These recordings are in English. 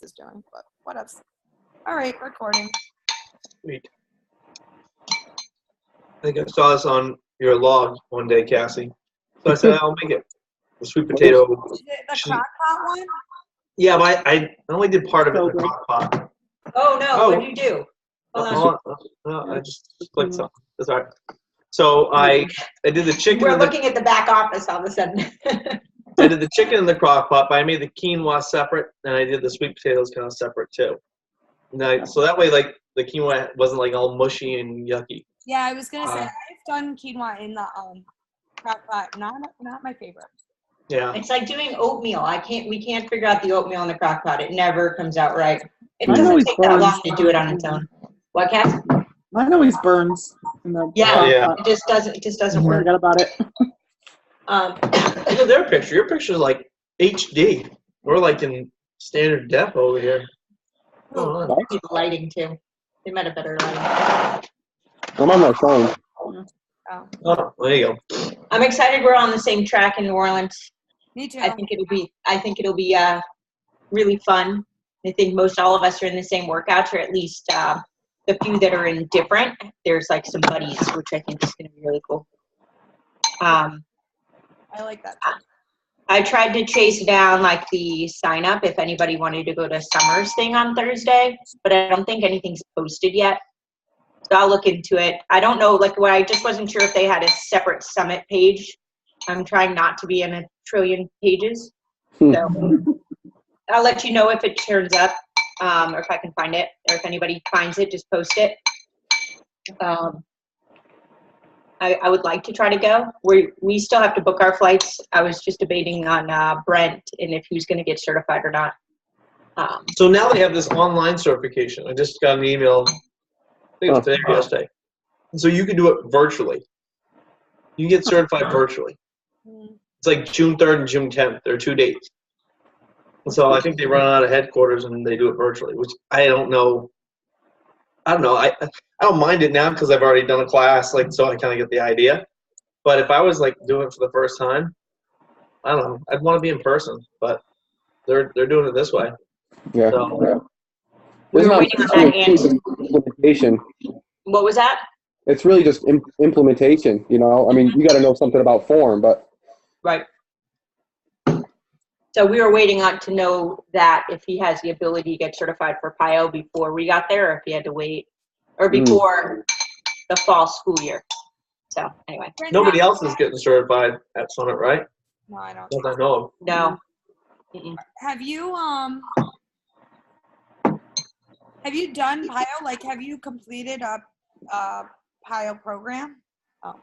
is doing, but what else? All right, recording. Sweet. I think I saw this on your log one day, Cassie. So I said, I'll make it. The sweet potato. Is it the crock pot one? Yeah, but I only did part of it in the crock pot. Oh, no. What did you do? Hold on. I just clicked something. That's all right. So I did the chicken. We're looking at the back office all of a sudden. I did the chicken in the crock pot, but I made the quinoa separate, and I did the sweet potatoes kind of separate too. So that way, like, the quinoa wasn't like all mushy and yucky. Yeah, I was gonna say I've done quinoa in the crock pot. Not my favorite. Yeah. It's like doing oatmeal. We can't figure out the oatmeal in the crock pot. It never comes out right. It doesn't take that long to do it on its own. What, Cass? Mine always burns. Yeah. It just doesn't work. Forget about it. Look at their picture. Your picture is like HD. We're like in standard def over here. Oh, lighting too. They might have better lighting. I'm on my phone. Oh, there you go. I'm excited we're on the same track in New Orleans. Me too. I think it'll be really fun. I think most all of us are in the same workouts, or at least the few that are in different. There's like some buddies, which I think is going to be really cool. I like that too. I tried to chase down like the sign up if anybody wanted to go to Summer's thing on Thursday, but I don't think anything's posted yet. So I'll look into it. I don't know, I just wasn't sure if they had a separate summit page. I'm trying not to be in a trillion pages. So I'll let you know if it turns up, or if I can find it, or if anybody finds it, just post it. I would like to try to go. We still have to book our flights. I was just debating on Brent and if he was going to get certified or not. So now they have this online certification. I just got an email, I think it was today or yesterday. So you can do it virtually. You can get certified virtually. It's like June 3rd and June 10th. There are 2 dates. And so I think they run out of headquarters and they do it virtually, which I don't know. I don't mind it now because I've already done a class, so I kind of get the idea. But if I was doing it for the first time, I don't know. I'd want to be in person, but they're doing it this way. Yeah. So, We were waiting on that answer. Implementation. What was that? It's really just implementation. I mean, you got to know something about form, but Right. So we were waiting on to know that if he has the ability to get certified for PIO before we got there, or if he had to wait, or before the fall school year. So anyway. nobody else is getting certified at Summit, right? No, I don't. Not that I know of. No. Mm-mm. Have you done PIO? Have you completed a PIO program? Oh.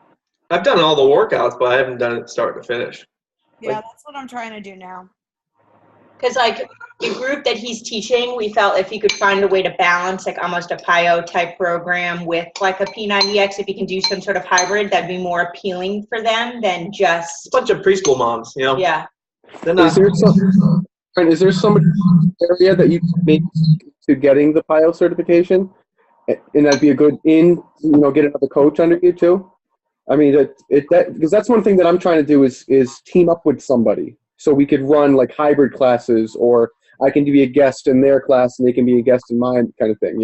I've done all the workouts, but I haven't done it start to finish. Yeah, that's what I'm trying to do now. Because the group that he's teaching, we felt if he could find a way to balance almost a PIO type program with a P90X, if he can do some sort of hybrid, that'd be more appealing for them than just A bunch of preschool moms, Yeah. is there some area that you can make to getting the PIO certification? And that'd be a good get another coach under you too? I mean, because that's one thing that I'm trying to do is team up with somebody so we could run hybrid classes, or I can be a guest in their class and they can be a guest in mine, kind of thing,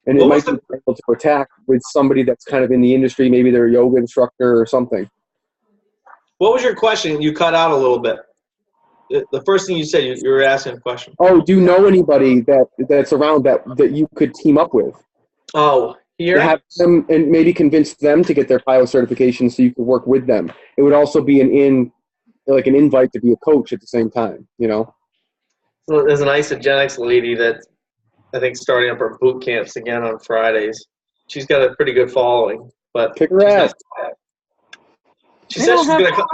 And it might be able to attack with somebody that's kind of in the industry, maybe they're a yoga instructor or something. What was your question? You cut out a little bit. The first thing you said, you were asking a question. Oh, do you know anybody that's around that you could team up with? Oh, here? Have them and maybe convince them to get their PIO certification so you could work with them. It would also be an invite to be a coach at the same time, So there's an Isogenics lady that I think starting up her boot camps again on Fridays. She's got a pretty good following, but kick her ass. She said she's going to come.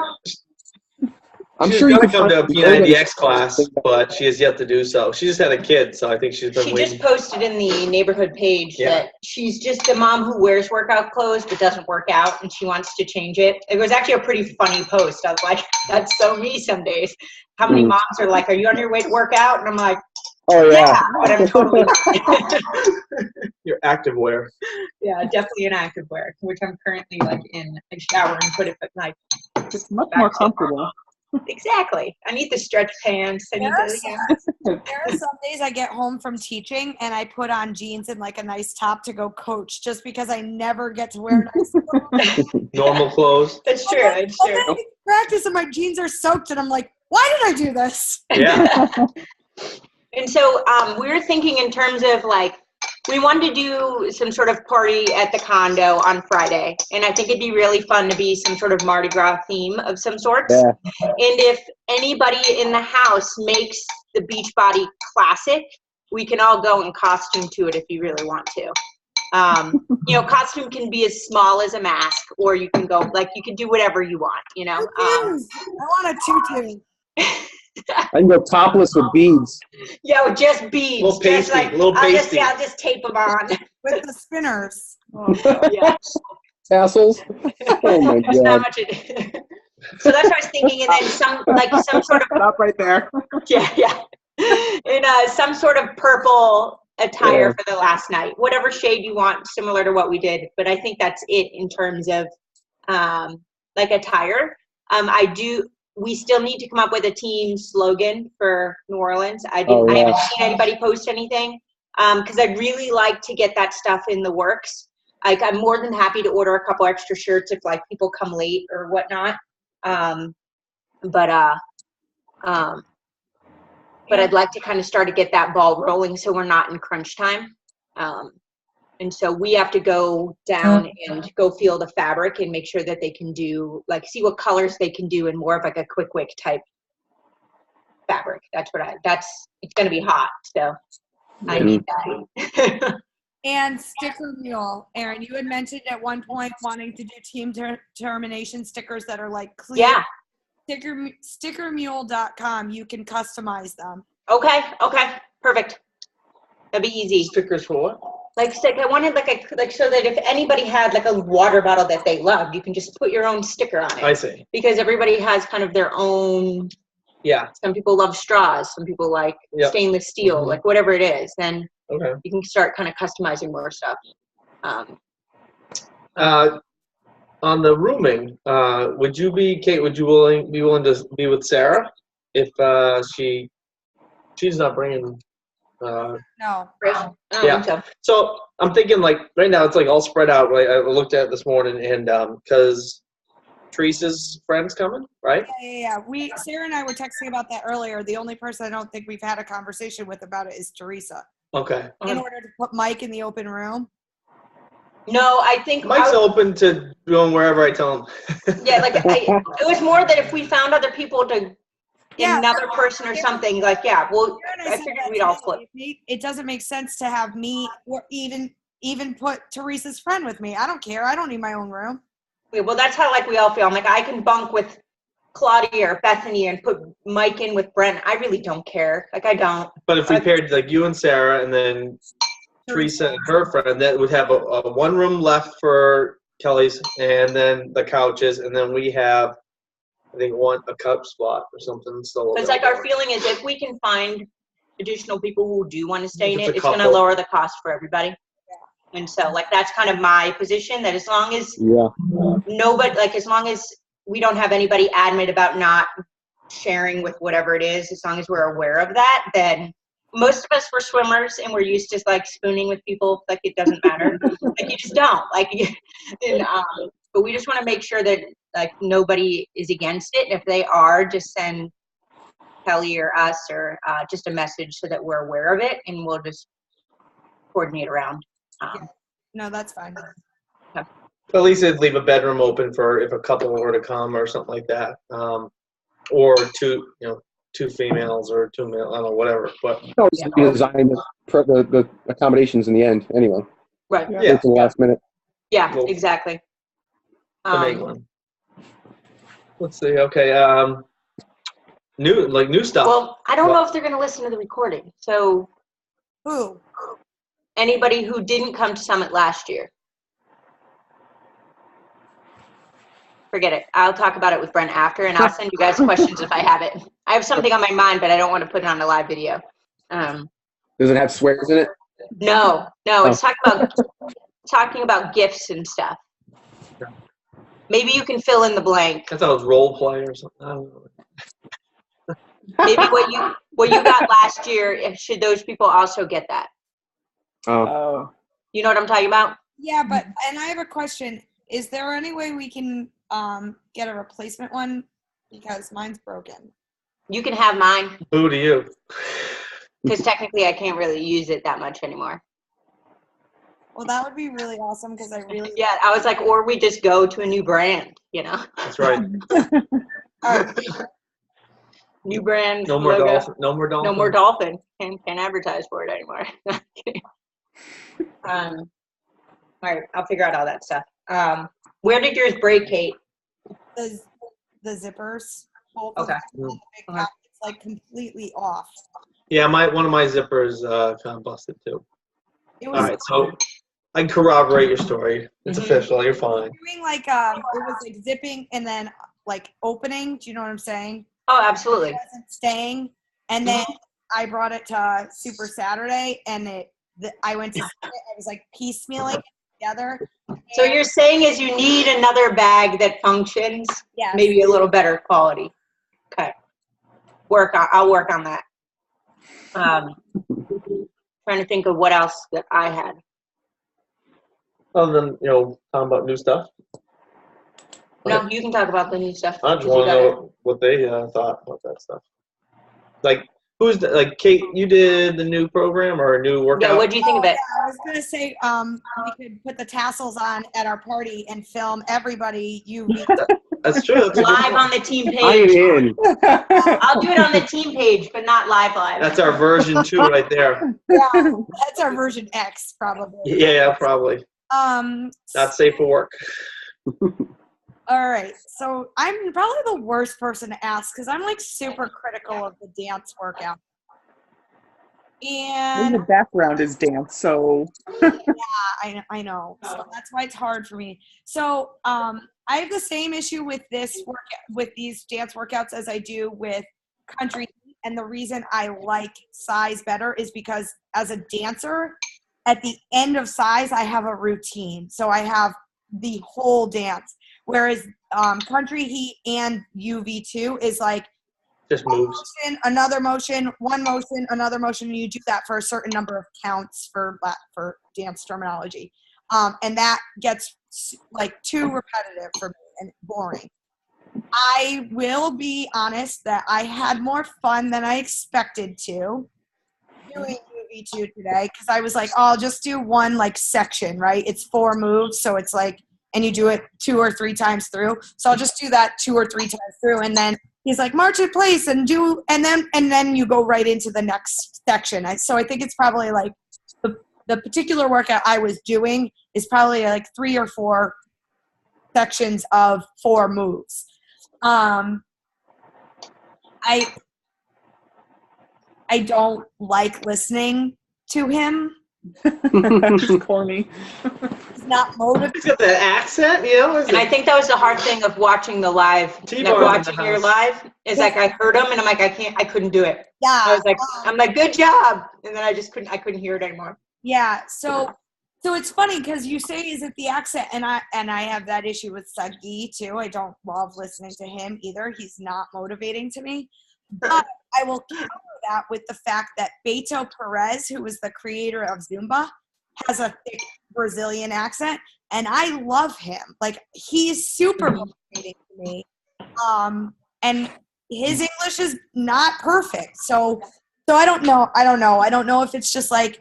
I'm She's sure you going can to come to a find P90X class, but she has yet to do so. She just had a kid, so I think she's been She waiting. just posted in the neighborhood page that she's just a mom who wears workout clothes but doesn't work out, and she wants to change it. It was actually a pretty funny post. I was like, that's so me some days. How many moms are like, are you on your way to work out? And I'm like, oh, yeah. But I'm totally Your activewear. Yeah, definitely an activewear, which I'm currently in a shower and put it It's much more comfortable. Exactly. I need the stretch pants. I need There are some days I get home from teaching and I put on jeans and like a nice top to go coach just because I never get to wear nice clothes. Normal clothes. That's true. It's I'll true. make practice and my jeans are soaked and I'm like, why did I do this? Yeah. And so we were thinking in terms of like, we wanted to do some sort of party at the condo on Friday. And I think it'd be really fun to be some sort of Mardi Gras theme of some sorts. Yeah. And if anybody in the house makes the Beachbody Classic, we can all go in costume to it if you really want to. You know, costume can be as small as a mask, or you can go, like, you can do whatever you want, you know. Tutus. I want a tutu. I can go topless with beads. Yeah, with just beads. Little pasty, just like, little pasty. I'll just tape them on. With the spinners. Yeah. Tassels. Oh my There's not god. much. So that's what I was thinking, and then some sort of Stop right there. yeah, in some sort of purple attire Yeah. for the last night, whatever shade you want, similar to what we did. But I think that's it in terms of like attire. We still need to come up with a team slogan for New Orleans. I haven't seen anybody post anything because I'd really like to get that stuff in the works. Like, I'm more than happy to order a couple extra shirts if like people come late or whatnot. But I'd like to kind of start to get that ball rolling so we're not in crunch time. And so we have to go down and go feel the fabric and make sure that they can do, like, see what colors they can do in more of like a quick wick type fabric. It's going to be hot. So I need that. And sticker mule. Aaron, you had mentioned at one point wanting to do team termination stickers that are like clear. Yeah. Stickermule.com. You can customize them. Okay. Perfect. That'd be easy. Stickers for what? Like I wanted like so that if anybody had like a water bottle that they loved, you can just put your own sticker on it. I see. Because everybody has kind of their own. Yeah. Some people love straws. Some people like stainless steel. Like whatever it is, then you can start kind of customizing more stuff. On the rooming, would you be willing to be with Sarah if she's not bringing? No. Yeah. So I'm thinking like right now it's like all spread out. Right. I looked at it this morning and because Teresa's friend's coming, right? Yeah. Sarah and I were texting about that earlier. The only person I don't think we've had a conversation with about it is Teresa. Okay. In order to put Mike in the open room. No, I think Mike's open to going wherever I tell him. Yeah, like it was more that if we found other people to another person or something, like I figured we'd all flip. It doesn't make sense to have me or even put Teresa's friend with me. I don't care. I don't need my own room. Yeah, well, that's how like we all feel. I'm like, I can bunk with Claudia or Bethany and put Mike in with Brent. I really don't care. Like, I don't. But if we paired like you and Sarah and then Teresa and her friend, that would have a one room left for Kelly's and then the couches, and then we have, I think, a cup spot or something still. It's like our feeling is if we can find additional people who do want to stay in it, it's going to couple. lower the cost for everybody. Yeah. And so, like, that's kind of my position, that as long as nobody, like, as long as we don't have anybody adamant about not sharing with whatever it is, as long as we're aware of that, then most of us were swimmers and we're used to like spooning with people. Like, it doesn't matter. Like, you just don't but we just want to make sure that like nobody is against it. And if they are, just send Kelly or us or just a message so that we're aware of it, and we'll just coordinate around. No, that's fine. At least it'd leave a bedroom open for if a couple were to come or something like that, or two females or two male, I don't know, whatever. But be designed the accommodations in the end anyway. Right. Yeah. It's the last minute. Yeah, exactly. The main one. Let's see. Okay. New stuff. Well, I don't know if they're going to listen to the recording. So, Who? Anybody who didn't come to Summit last year. Forget it. I'll talk about it with Brent after, and I'll send you guys questions if I have it. I have something on my mind, but I don't want to put it on a live video. Does it have swears in it? No. It's talking about gifts and stuff. Maybe you can fill in the blank. I thought it was role play or something. I don't know. Maybe what you got last year, should those people also get that? Oh. You know what I'm talking about? Yeah, but and I have a question. Is there any way we can get a replacement one? Because mine's broken. You can have mine, Boo to you. because technically I can't really use it that much anymore. Well, that would be really awesome because I really Yeah, I was like, or we just go to a new brand, you know? That's right. New brand. No more logo. dolphin. No more dolphin. No more dolphin. Can't advertise for it anymore. All right, I'll figure out all that stuff. Where did yours break, Kate? the zippers. Both of Okay. them, the big pockets, like completely off. Yeah, one of my zippers kind of busted too. It All was right, so I can corroborate your story. It's official. You're fine. doing like it was like zipping and then like opening. Do you know what I'm saying? Oh, absolutely. It wasn't staying, and then I brought it to Super Saturday, and I went to see it. I was like piecemealing it together. So you're saying is you need another bag that functions, Yes. maybe a little better quality. Okay. I'll work on that. Trying to think of what else that I had. Other than, talking about new stuff. No, you can talk about the new stuff. I just want to know what they thought about that stuff. Like, Kate, you did the new program or a new workout? Yeah, what do you think of it? Yeah, I was gonna say we could put the tassels on at our party and film everybody. That's true. That's Live on the team I page. am in. I'll do it on the team page, but not live. That's our version 2 right there. Yeah, that's our version X probably. Yeah, probably. Not safe for work. All right, so I'm probably the worst person to ask because I'm like super critical of the dance workout. And the background is dance, so I know. So that's why it's hard for me. So I have the same issue with these dance workouts as I do with country. And the reason I like size better is because as a dancer, at the end of size, I have a routine. So I have the whole dance. Whereas country heat and UV2 is like Just one moves. motion, another motion, one motion, another motion, and you do that for a certain number of counts for dance terminology. And that gets like too repetitive for me and boring. I will be honest that I had more fun than I expected to doing UV2 today because I was like, oh, I'll just do one like section, right? It's 4 moves, so it's like, and you do it 2 or 3 times through. So I'll just do that 2 or 3 times through, and then he's like, march in place and then you go right into the next section. So I think it's probably like the particular workout I was doing is probably like 3 or 4 sections of 4 moves. I don't like listening to him. it's corny. He's not motivated. He's got that accent, And I think that was the hard thing of watching the live, T-bar like in the watching your house. live, is like I heard him and I'm like, I couldn't do it. Yeah. I was like, I'm like, good job. And then I couldn't hear it anymore. Yeah. So it's funny because you say, is it the accent? And I have that issue with Sagi too. I don't love listening to him either. He's not motivating to me. But I will counter that with the fact that Beto Perez, who was the creator of Zumba, has a thick Brazilian accent, and I love him. Like, he's super motivating to me. And his English is not perfect. So I don't know. I don't know if it's just like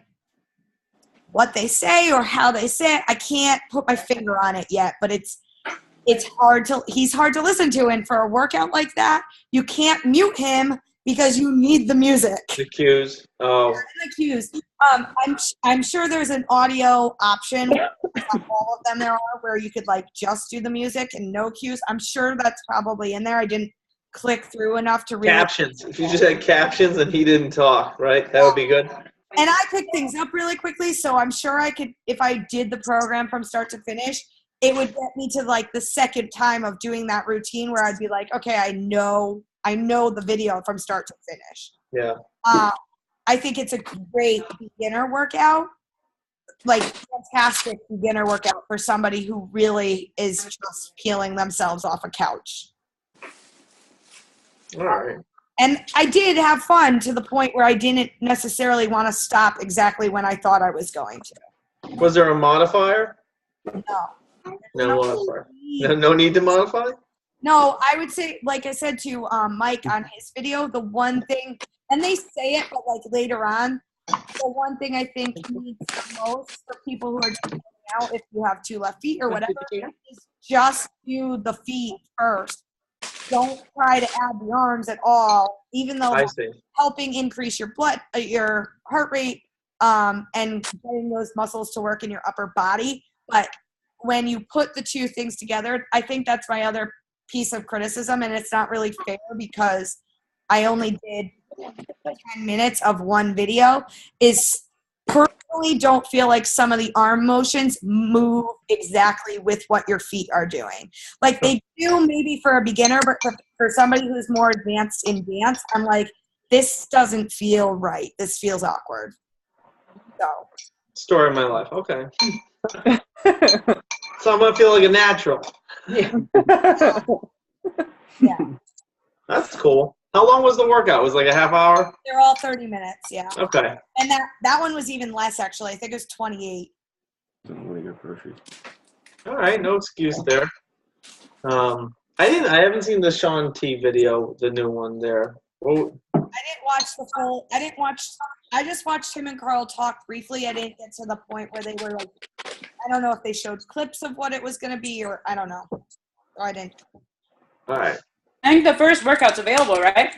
what they say or how they say it. I can't put my finger on it yet, but he's hard to listen to. And for a workout like that, you can't mute him because you need the music. The cues. Oh. The cues. I'm sure there's an audio option. Not all of them there are where you could like just do the music and no cues. I'm sure that's probably in there. I didn't click through enough to really. Captions. If you just had captions and he didn't talk, right? That would be good. And I pick things up really quickly, so I'm sure I could, if I did the program from start to finish, it would get me to like the second time of doing that routine where I'd be like, okay, I know the video from start to finish. Yeah. I think it's a great beginner workout. like fantastic beginner workout for somebody who really is just peeling themselves off a couch. All right. And I did have fun to the point where I didn't necessarily want to stop exactly when I thought I was going to. Was there a modifier? No. No modifier. No need to modify? No, I would say, like I said to Mike on his video, the one thing, and they say it, but like later on, the one thing I think needs the most for people who are just starting out, if you have 2 left feet or whatever, is just do the feet first. Don't try to add the arms at all, even though I see. helping increase your your heart rate, and getting those muscles to work in your upper body. But when you put the 2 things together, I think that's my other piece of criticism, and it's not really fair because I only did 10 minutes of one video, is personally don't feel like some of the arm motions move exactly with what your feet are doing. Like they do maybe for a beginner, but for somebody who's more advanced in dance, I'm like, this doesn't feel right. This feels awkward. So. Story of my life. Okay. So I'm going to feel like a natural. Yeah. That's cool. How long was the workout? It was like a half hour? They're all 30 minutes, yeah. Okay. And that one was even less, actually. I think it was 28. All right. No excuse there. I haven't seen the Sean T video, the new one there. Oh, I didn't watch the full. I just watched him and Carl talk briefly. I didn't get to the point where they were like, I don't know if they showed clips of what it was going to be, or I don't know. So I didn't. all right. I think the first workout's available, right?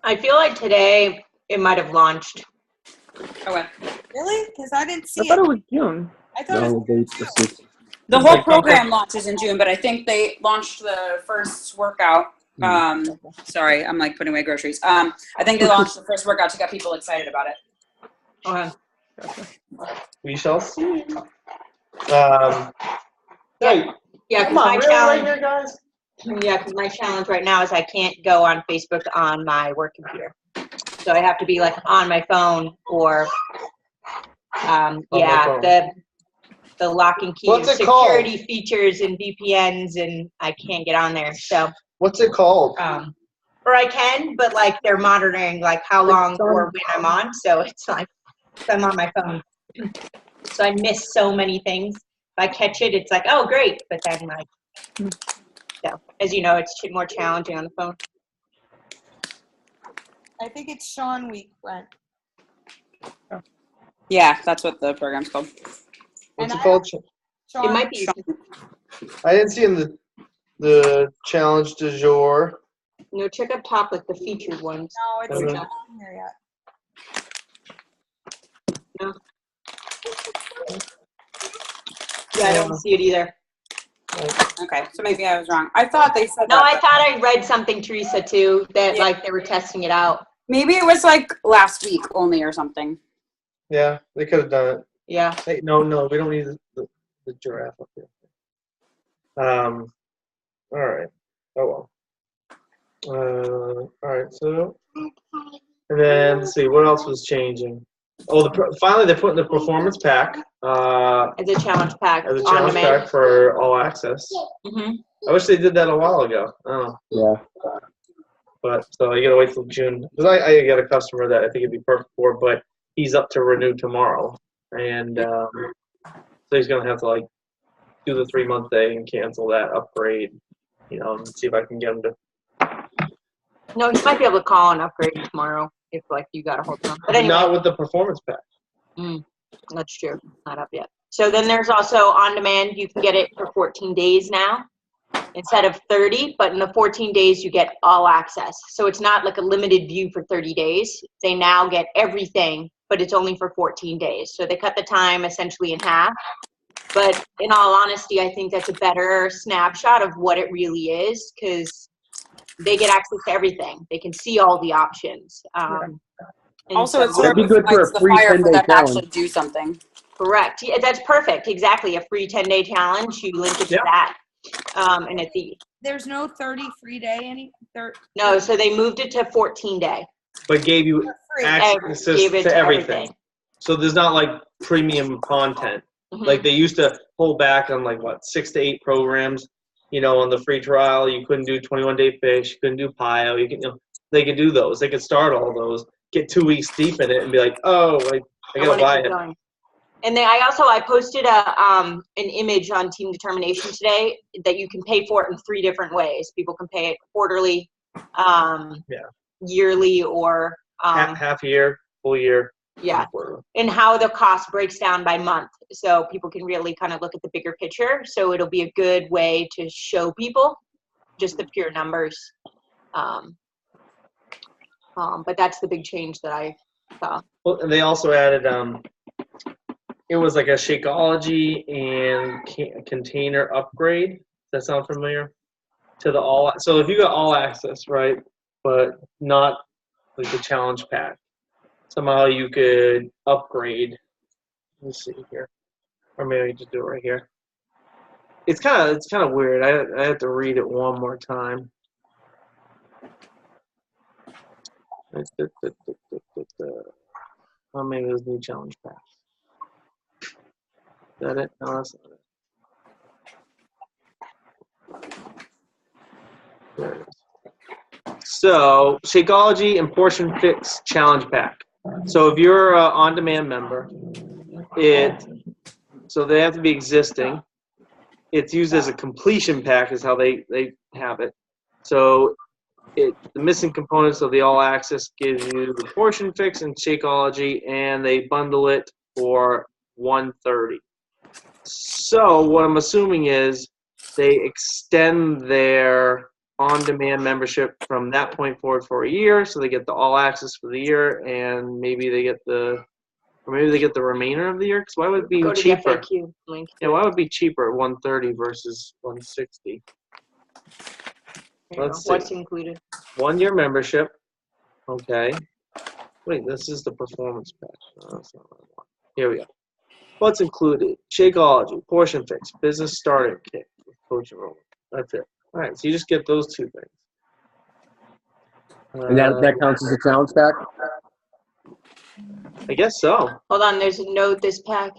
I feel like today it might have launched. Okay. Really? Because I didn't I see thought it. it was June. I thought it was The whole program launches in June, but I think they launched the first workout. Sorry, I'm like putting away groceries. I think they launched the first workout to get people excited about it. Okay. We shall see. Hey, Yeah, come because on, my really right challenge. here, guys? Yeah, because my challenge right now is I can't go on Facebook on my work computer, so I have to be like on my phone or, the lock and key What's it security called? features and VPNs, and I can't get on there. So, What's it called? or I can, but like they're monitoring like how long or when I'm on, so it's like I'm on my phone, so I miss so many things. If I catch it, it's like, oh great, but then like. So, as you know, it's more challenging on the phone. I think it's Sean Week, Brent. Yeah, that's what the program's called. What's And it called? Sean, It might be. I didn't see in the challenge du jour. No, check up top, like the featured ones. No, it's not on there yet. No. Yeah, I don't see it either. Okay, so maybe I was wrong. I thought they said No, that, I but thought I read something, Teresa, too, that Yeah. like they were testing it out. maybe it was like last week only or something. Yeah, they could have done it. Yeah. Hey, no, we don't need the giraffe up here. All right. Oh well. All right. So, and then let's see what else was changing. Oh, finally they're putting the performance pack As a challenge pack. as a on challenge demand. pack for all access. Mm-hmm. I wish they did that a while ago. Oh, Yeah. but so you gotta wait till June because I got a customer that I think it'd be perfect for, but he's up to renew tomorrow, and so he's gonna have to like do the 3-month thing and cancel that upgrade, and see if I can get him to. No, you might be able to call and upgrade tomorrow if like you got a hold of them. But anyway. Not with the performance pack. That's true. Not up yet. So then there's also on demand. You can get it for 14 days now instead of 30, but in the 14 days you get all access. So it's not like a limited view for 30 days. They now get everything, but it's only for 14 days. So they cut the time essentially in half. But in all honesty, I think that's a better snapshot of what it really is because they get access to everything. They can see all the options. And Also, so- it sort That'd of be good for a lights the free fire for 10-day them to actually challenge. do something. Correct. Yeah, that's perfect. Exactly. A free 10-day challenge. You link it to Yep. that. And at the There's no 30 free day no, so they moved it to 14-day. But gave you free. access Gave it to everything. So there's not like premium content. Mhm. Like they used to pull back on like what 6 to 8 programs. On the free trial, you couldn't do 21-day fish, you couldn't do PIO. They could do those. They could start all those, get 2 weeks deep in it, and be like, oh, I gotta wanna buy keep it. going. And then I posted an image on Team Determination today that you can pay for it in 3 different ways. People can pay it quarterly, yearly, or Half year, full year. yeah. Quarter. And how the cost breaks down by month, so people can really kind of look at the bigger picture. So it'll be a good way to show people just the pure numbers. But that's the big change that I saw. Well, and they also added it was like a Shakeology and container upgrade. Does that sound familiar? To the all. So if you got all access, right, but not like the challenge pack, somehow you could upgrade. Let me see here, or maybe I can just do it right here. It's kind of weird. I have to read it one more time. Oh, maybe it was new challenge pack. Is that it? No, that's not it. There it is. So, Shakeology and Portion Fix Challenge Pack. So, if you're an on-demand member, so they have to be existing. It's used as a completion pack, is how they have it. So, the missing components of the All Access gives you the Portion Fix and Shakeology, and they bundle it for $130. So, what I'm assuming is they extend their on-demand membership from that point forward for a year, so they get the all access for the year, and maybe they get the remainder of the year. Because why would it be Go to cheaper? the FAQ link. Yeah, why would it be cheaper at $130 versus $160? Let's see. What's included? 1 year membership. Okay. Wait, this is the performance pack. No, that's not what I want. Here we go. What's included? Shakeology, Portion Fix, Business Starter Kit, Coach Enrollment. That's it. All right, so you just get those 2 things. And that counts as a challenge pack? I guess so. Hold on, there's a note, this pack.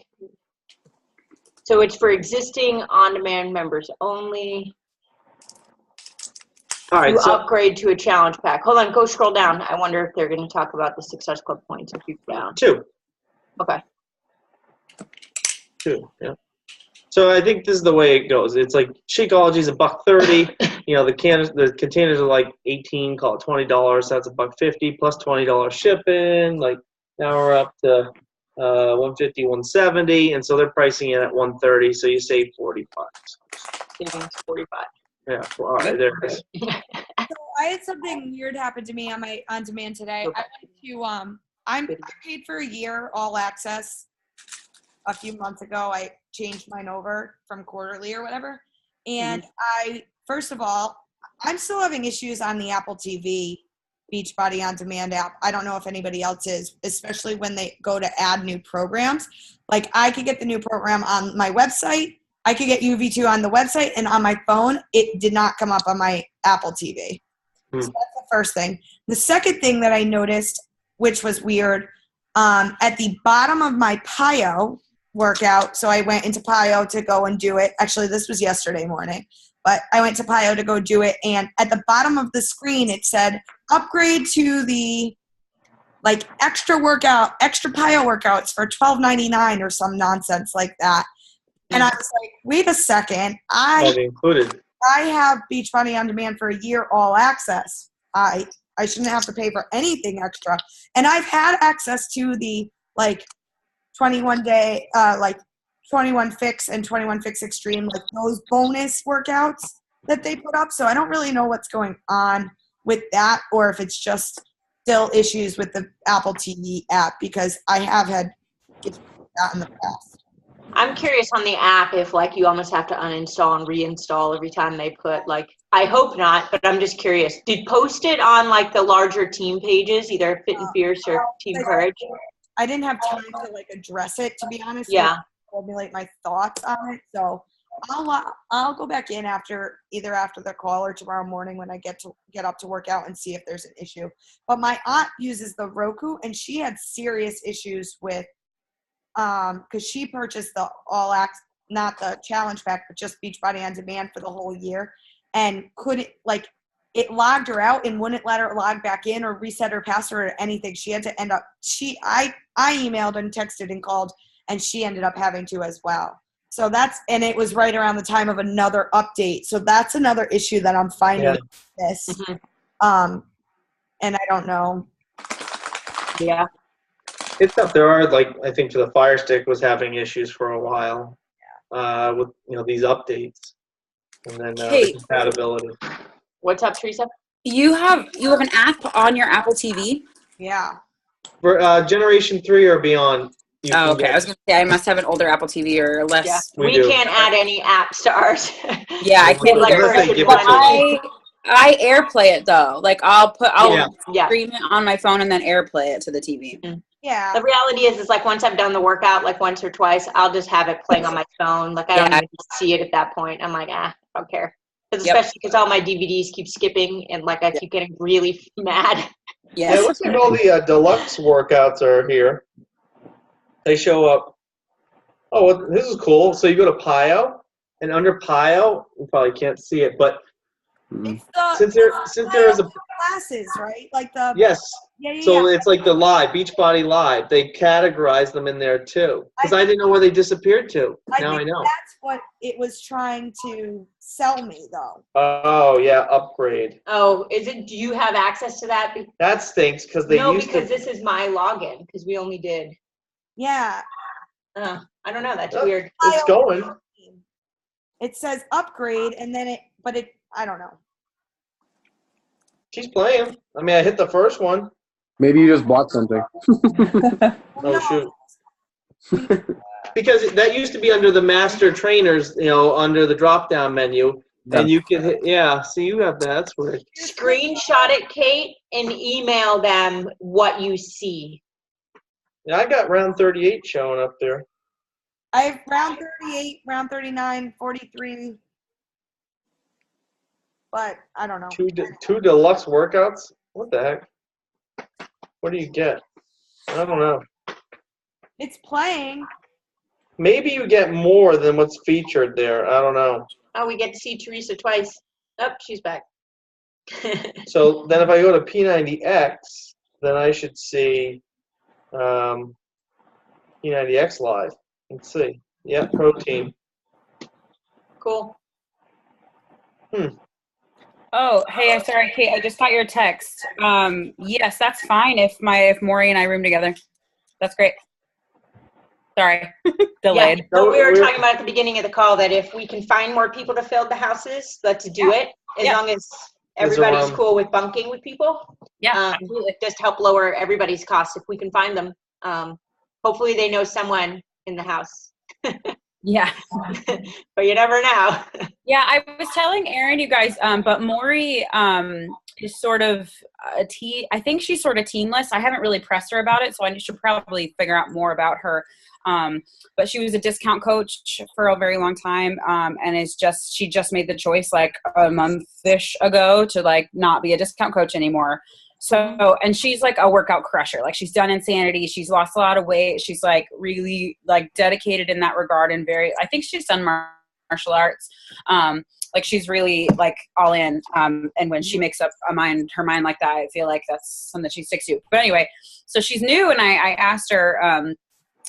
So it's for existing on-demand members only. All right, To so upgrade to a challenge pack. Hold on, go scroll down. I wonder if they're going to talk about the Success Club points if you go down. 2. Okay. 2, yeah. So I think this is the way it goes. It's like Shakeology is $130. The containers are like 18, call it $20. So that's $150 plus $20 shipping. Like now we're up to 150, 170, and so they're pricing it at $130. So you save $40. Savings 45. Yeah. Well, all right, there it is. So I had something weird happen to me on my on demand today. Okay. I went to I paid for a year all access a few months ago. I changed mine over from quarterly or whatever. And first of all, I'm still having issues on the Apple TV Beachbody On Demand app. I don't know if anybody else is, especially when they go to add new programs. Like I could get the new program on my website. I could get UV2 on the website, and on my phone, it did not come up on my Apple TV. So that's the first thing. The second thing that I noticed, which was weird, at the bottom of my PIO workout, so I went into PIO to go and do it. Actually, this was yesterday morning, but I went to PIO to go do it, and at the bottom of the screen, it said, upgrade to the extra PIO workouts for $12.99 or some nonsense like that. And I was like, wait a second. I have Beachbody On Demand for a year all access. I shouldn't have to pay for anything extra. And I've had access to the 21-day, 21 Fix and 21 Fix Extreme, those bonus workouts that they put up. So I don't really know what's going on with that, or if it's just still issues with the Apple TV app, because I have had issues with that in the past. I'm curious on the app if you almost have to uninstall and reinstall every time they put I hope not, but I'm just curious. Did post it on the larger team pages, either Fit and Fierce or Team Courage? I didn't have time to address it, to be honest. Yeah. Formulate my thoughts on it. So I'll go back in either after the call or tomorrow morning when I get up to work out and see if there's an issue. But my aunt uses the Roku, and she had serious issues with because she purchased the not the challenge pack, but just Beachbody On Demand for the whole year, and couldn't it logged her out and wouldn't let her log back in or reset her password or anything. She had to end up. I emailed and texted and called, and she ended up having to as well. So and it was right around the time of another update. So that's another issue that I'm finding with this. Mm-hmm. And I don't know. Yeah. It's tough. There are I think the Fire Stick was having issues for a while with these updates, and then the compatibility. What's up, Teresa? You have an app on your Apple TV? Yeah. For Generation 3 or beyond. Oh, okay. I was going to say I must have an older Apple TV or less. Yeah. We We do. can't add any apps to ours. Yeah, I can't Like either. Unless they give it to us. I AirPlay it though. I'll Yeah. stream it on my phone and then AirPlay it to the TV. Yeah. The reality is like once I've done the workout, like once or twice, I'll just have it playing on my phone. Like I don't even see it at that point. I'm like, I don't care. Especially because all my DVDs keep skipping and I keep getting really mad. Yeah, it looks like all the deluxe workouts are here. They show up. Oh, this is cool. So you go to Pio, and under Pio, you probably can't see it, but It's since there is a classes, right? Like the yes. Yeah. So it's like the Beachbody Live. They categorize them in there too. Because I didn't know where they disappeared to. Now I know. That's what it was trying to sell me, though. Oh yeah, upgrade. Oh, is it? Do you have access to that? That stinks because they used because this is my login because we only did. Yeah. I don't know. That's weird. It's going. It says upgrade, and then I don't know. She's playing. I mean, I hit the first one. Maybe you just bought something. Oh, shoot. Because that used to be under the master trainers, under the drop-down menu. And you could hit, see, you have that. That's weird. Screenshot it, Kate, and email them what you see. Yeah, I got round 38 showing up there. I have round 38, round 39, 43. But I don't know. Two deluxe workouts? What the heck? What do you get? I don't know. It's playing. Maybe you get more than what's featured there. I don't know. Oh, we get to see Teresa twice. Oh, she's back. So then if I go to P90X, then I should see P90X live. Let's see. Yeah, protein. Cool. Oh, hey, I'm sorry, Kate. I just got your text. Yes, that's fine if Maury and I room together. That's great. Sorry, delayed. Yeah, but we were talking about at the beginning of the call that if we can find more people to fill the houses, let's do it. As long as everybody's cool with bunking with people. Yeah, absolutely. Just help lower everybody's costs if we can find them. Hopefully they know someone in the house. Yeah. But you never know. Yeah, I was telling Erin, you guys, but Maury is sort of I think she's sort of teamless. I haven't really pressed her about it, so I should probably figure out more about her. But she was a discount coach for a very long time, and she just made the choice like a month-ish ago to not be a discount coach anymore. So, and she's like a workout crusher. Like she's done Insanity. She's lost a lot of weight. She's like really dedicated in that regard and I think she's done martial arts. Like she's really like all in. And when she makes up her mind like that, I feel like that's something that she sticks to. But anyway, so she's new and I asked her,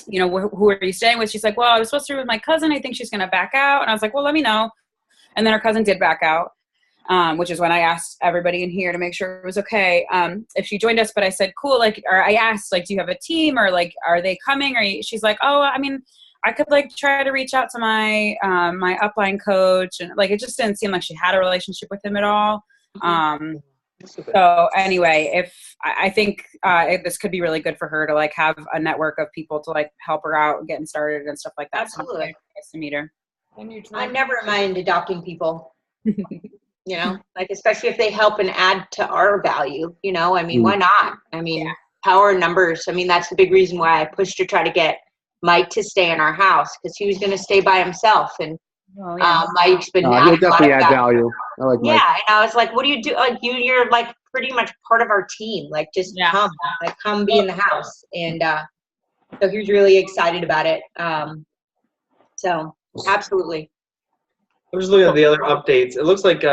who are you staying with? She's like, well, I was supposed to be with my cousin. I think she's going to back out. And I was like, well, let me know. And then her cousin did back out. Which is when I asked everybody in here to make sure it was okay if she joined us. But I said, cool. Or I asked, do you have a team or are they coming? She's like, oh, I mean, I could try to reach out to my my upline coach, and it just didn't seem like she had a relationship with him at all. So anyway, I think this could be really good for her to have a network of people to help her out getting started and stuff like that. Absolutely. So nice to meet her. I never mind adopting people. Especially if they help and add to our value, I mean, why not? I mean, power in numbers. I mean, that's the big reason why I pushed to try to get Mike to stay in our house because he was going to stay by himself. And Mike's been he'll definitely add value. I like Mike. Yeah. And I was like, what do you do? You're pretty much part of our team. Just come, come be in the house. And So he was really excited about it. So absolutely. I'm just looking at the other updates. It looks like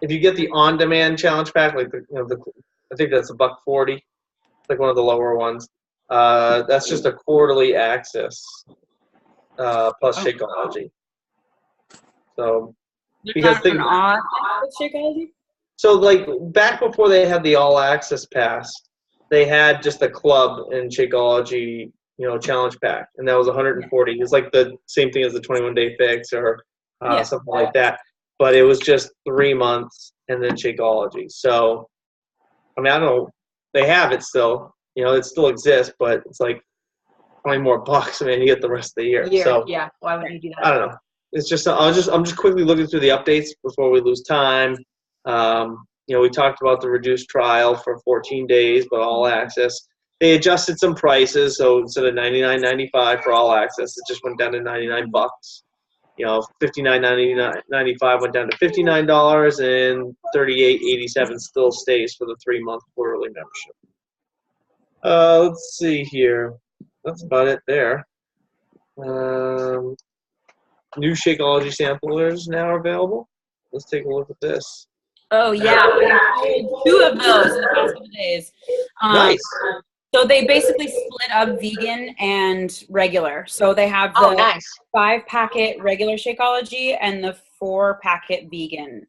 if you get the on-demand challenge pack, like I think that's $140. It's like one of the lower ones. That's just a quarterly access plus Shakeology. So because There's not an off with Shakeology? so like back before they had the all access pass, they had just a club and Shakeology, challenge pack, and that was 140. It's like the same thing as the 21-day fix or something like that, but it was just 3 months and then Shakeology. So I mean, I don't know, they have it still, it still exists, but it's like 20 more bucks, man, you get the rest of the year. So Yeah, why would you do that? I don't know. It's just I'm just quickly looking through the updates before we lose time. We talked about the reduced trial for 14 days, but all access. They adjusted some prices, so instead of $99.95 for all access, it just went down to $99. $59.95 went down to $59, and $38.87 still stays for the 3-month quarterly membership. Let's see here. That's about it there. New Shakeology samplers now available. Let's take a look at this. Oh yeah, I sold 2 of those in the past couple days. Nice. So they basically split up vegan and regular. So they have the nice. 5-packet regular Shakeology and the 4-packet vegan.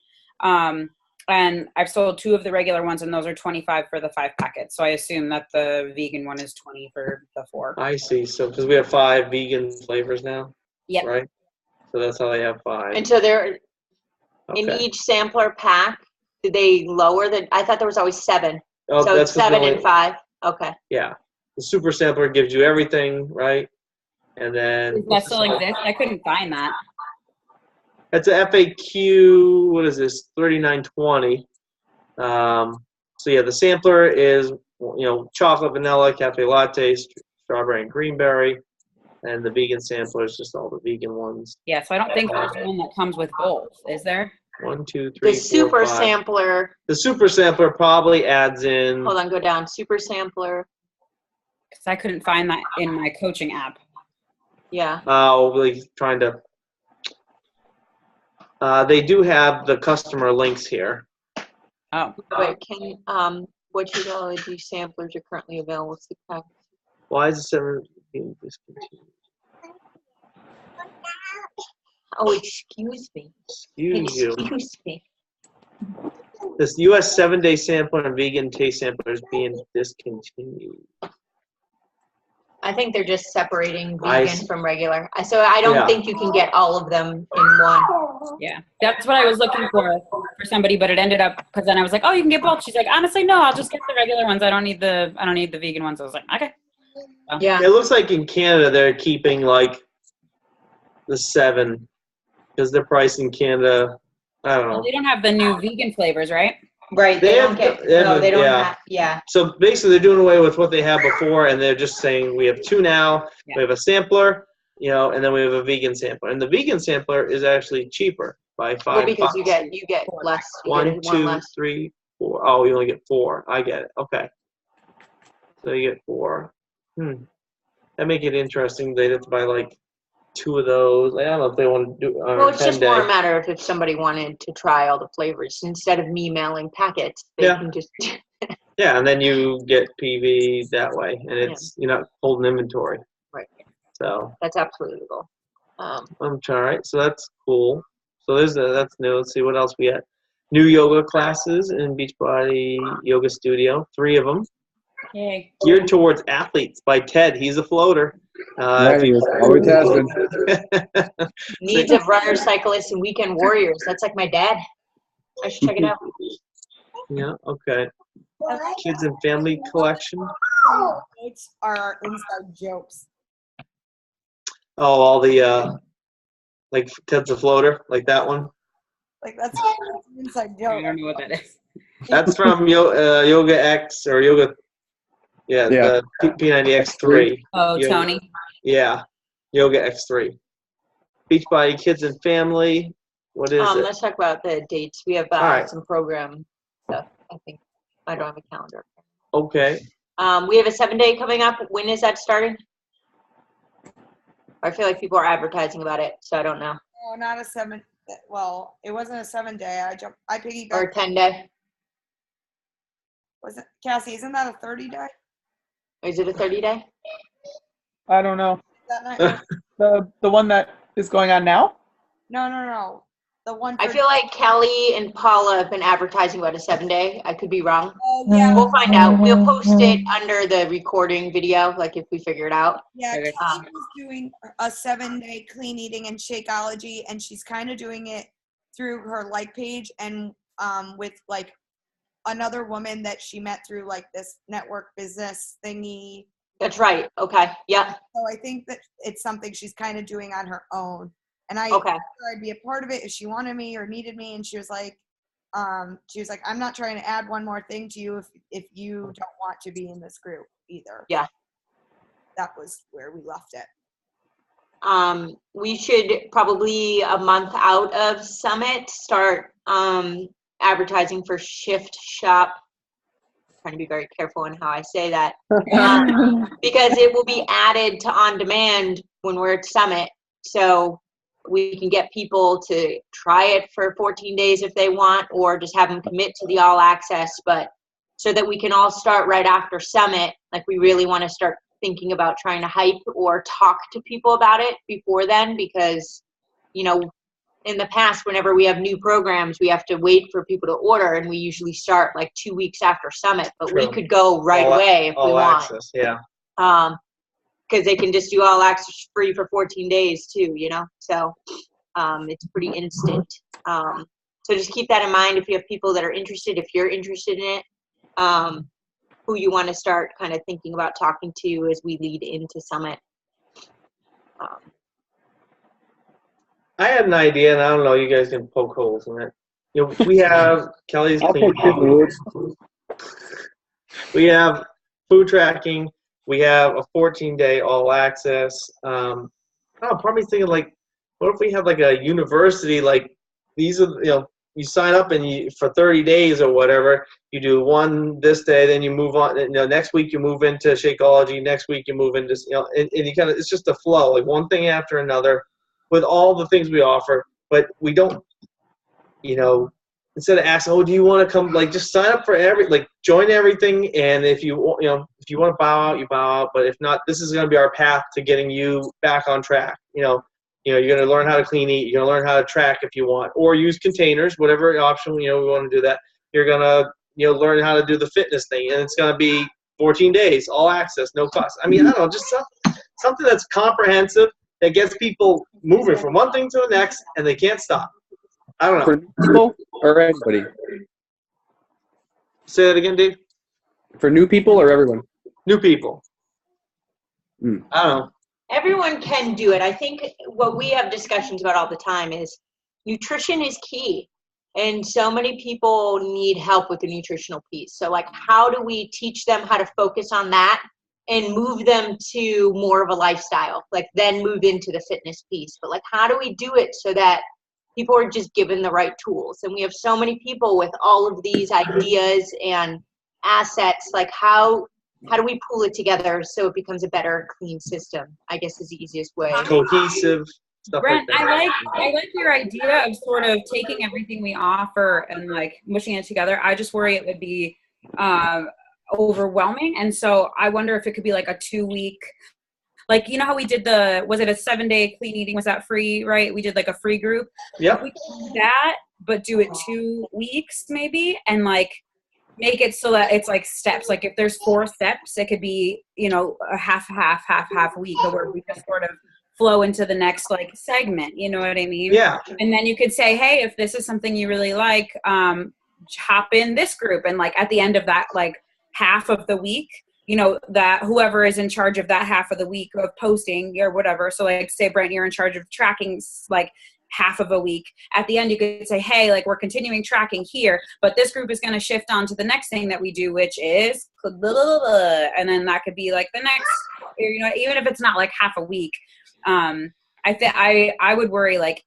And I've sold 2 of the regular ones, and those are $25 for the 5 packets. So I assume that the vegan one is $20 for the 4. I see. So because we have 5 vegan flavors now. Yep. Right. So that's how they have 5. And so they're in Okay. each sampler pack. Did they lower the? I thought there was always 7. Oh, So that's 'cause 7 we and only- 5. Okay. Yeah. The super sampler gives you everything, right? And then Does that still exist? I couldn't find that. It's a FAQ. What is this? 3920. So yeah, the sampler is chocolate, vanilla, cafe latte, strawberry, and greenberry, and the vegan sampler is just all the vegan ones. Yeah, so I don't think there's one that comes with both. Is there? 1, 2, 3, The 4, super 5. sampler. The super sampler probably adds in. Hold on, go down. Super sampler. Because I couldn't find that in my coaching app. Yeah. Really trying to. They do have the customer links here. Oh. Wait, what Shakeology samplers are currently available? What's the pack? Why is the 7 being discontinued? Oh, excuse me. Excuse you. Excuse me. This U.S. 7-day sampler and vegan taste sampler is being discontinued. I think they're just separating I vegan see. from regular. So I don't Yeah. think you can get all of them in one. Yeah, that's what I was looking for somebody, but it ended up because then I was like, oh, you can get both. She's like, honestly, no, I'll just get the regular ones. I don't need the vegan ones. I was like, okay. So, Yeah. It looks like in Canada they're keeping like the 7 because their price in Canada, I don't know. they don't have the new vegan flavors, right? Right. They They don't have- get. they have No, a- they don't yeah. have. Yeah. So basically they're doing away with what they had before and they're just saying we have 2 now. Yeah. We have a sampler, and then we have a vegan sampler. And the vegan sampler is actually cheaper by $5. Well, because you get less. You 1, get 2, less. 3, 4. Oh, you only get 4. I get it. Okay. So you get 4. That make it interesting. They'd have to buy like 2 of those. I don't know if they want to do Well, it's just 10-day. more a matter of if somebody wanted to try all the flavors instead of me mailing packets. They Yeah. can just. Yeah, and then you get PV that way, and it's you're not holding inventory. Right. So That's absolutely the goal. I'm trying. Right, so that's cool. So that's new. Let's see what else we got. New yoga classes in Beachbody Yoga Studio. 3 of them. Yay. Geared towards athletes by Ted. He's a floater. Right, he always has been. Needs of runners, cyclists, and weekend warriors. That's like my dad. I should check it out. Yeah. Okay. Kids and family collection. It's our inside jokes. Oh, all the like Ted's a floater, like that one. Like that's an inside I joke. don't know what that is. That's from Yoga X or Yoga. Yeah. Yeah. The P90X3. Oh, Yoga. Tony. Yeah. Yoga X3. Beachbody Kids and Family. What is it? Let's talk about the dates. We have All right. some program stuff. I think I don't have a calendar. Okay. We have a 7-day coming up. When is that starting? I feel like people are advertising about it, so I don't know. No, not a 7. Well, it wasn't a 7-day. I piggybacked. Or a 10-day? Was it, Cassie? Isn't that a 30-day? Is it a 30-day? I don't know. That night? The one that is going on now? No. The one. I feel like Kelly and Paula have been advertising about a 7-day. I could be wrong. Oh yeah. We'll find out. We'll post it under the recording video, like if we figure it out. Yeah, Okay. Kelly was doing a 7-day clean eating and Shakeology, and she's kind of doing it through her like page and with like another woman that she met through like this network business thingy. That's right. Okay. Yep. So I think that it's something she's kind of doing on her own. And I Okay. asked her I'd be a part of it if she wanted me or needed me, and she was like, I'm not trying to add one more thing to you if you don't want to be in this group either. Yeah. That was where we left it. We should probably a month out of Summit start advertising for Shift Shop. I'm trying to be very careful in how I say that because it will be added to On Demand when we're at Summit. So we can get people to try it for 14 days if they want, or just have them commit to the all access, but so that we can all start right after Summit. Like we really want to start thinking about trying to hype or talk to people about it before then, because, you know, in the past, whenever we have new programs, we have to wait for people to order, and we usually start like 2 weeks after Summit, but we True. could go right away if we All want. access, yeah. Because they can just do all access free for 14 days too, you know? So it's pretty instant. So just keep that in mind if you have people that are interested, if you're interested in it, who you want to start kind of thinking about talking to as we lead into Summit. I had an idea, and I don't know, you guys can poke holes in it. You know, we have Kelly's I'll clean. take this one. We have food tracking. We have a 14-day all access. I'm probably thinking like, what if we have like a university, like these are, you know, you sign up and for 30 days or whatever, you do one this day, then you move on, you know, next week you move into Shakeology, next week you move into, you know, and you kind of, it's just a flow, like one thing after another with all the things we offer, but we don't, you know, instead of asking, oh, do you want to come, like just sign up for join everything, and if you want to bow out, you bow out, but if not, this is going to be our path to getting you back on track. You know, you're going to learn how to clean eat, you're going to learn how to track if you want, or use containers, whatever option, you know, we want to do that. You're going to, you know, learn how to do the fitness thing, and it's going to be 14 days, all access, no cost. I mean, I don't know, just something that's comprehensive that gets people moving from one thing to the next, and they can't stop. I don't know. For new people or everybody? Say that again, Dave. For new people or everyone? New people. Hmm. I don't know. Everyone can do it. I think what we have discussions about all the time is nutrition is key. And so many people need help with the nutritional piece. So like, how do we teach them how to focus on that and move them to more of a lifestyle, like then move into the fitness piece? But like, how do we do it so that people are just given the right tools? And we have so many people with all of these ideas and assets. Like how do we pull it together so it becomes a better, clean system? I guess is the easiest way. Cohesive stuff. Brent, like that. I like your idea of sort of taking everything we offer and like mushing it together. I just worry it would be overwhelming, and so I wonder if it could be like a 2-week, like, you know how we did was it a 7-day clean eating? Was that free, right? We did like a free group. Yep. We could do that, but do it 2 weeks maybe, and like make it so that it's like steps. Like if there's 4 steps, it could be, you know, a half week, where we just sort of flow into the next like segment, you know what I mean? Yeah. And then you could say, hey, if this is something you really like, hop in this group. And like at the end of that, like half of the week, you know, that whoever is in charge of that half of the week of posting or whatever. So like say, Brent, you're in charge of tracking like half of a week. At the end, you could say, hey, like we're continuing tracking here, but this group is going to shift on to the next thing that we do, which is blah, blah, blah. And then that could be like the next, you know, even if it's not like half a week. I would worry like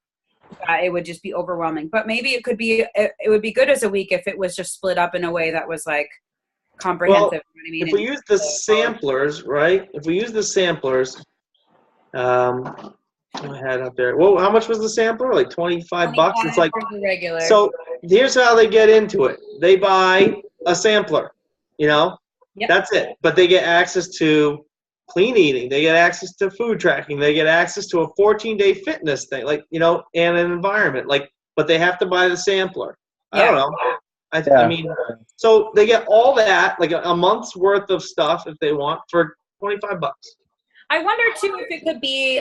it would just be overwhelming, but maybe it would be good as a week if it was just split up in a way that was like comprehensive. Well, you know what I mean? if we use the samplers, right? If we use the samplers, I had up there. Well, how much was the sampler? Like 25 bucks? It's like, for the regular. so here's how they get into it. They buy a sampler, you know? Yep. That's it. But they get access to clean eating. They get access to food tracking. They get access to a 14-day fitness thing, like, you know, and an environment. Like, but they have to buy the sampler. I don't know. I mean, so they get all that, like a month's worth of stuff if they want for 25 bucks. I wonder too if it could be,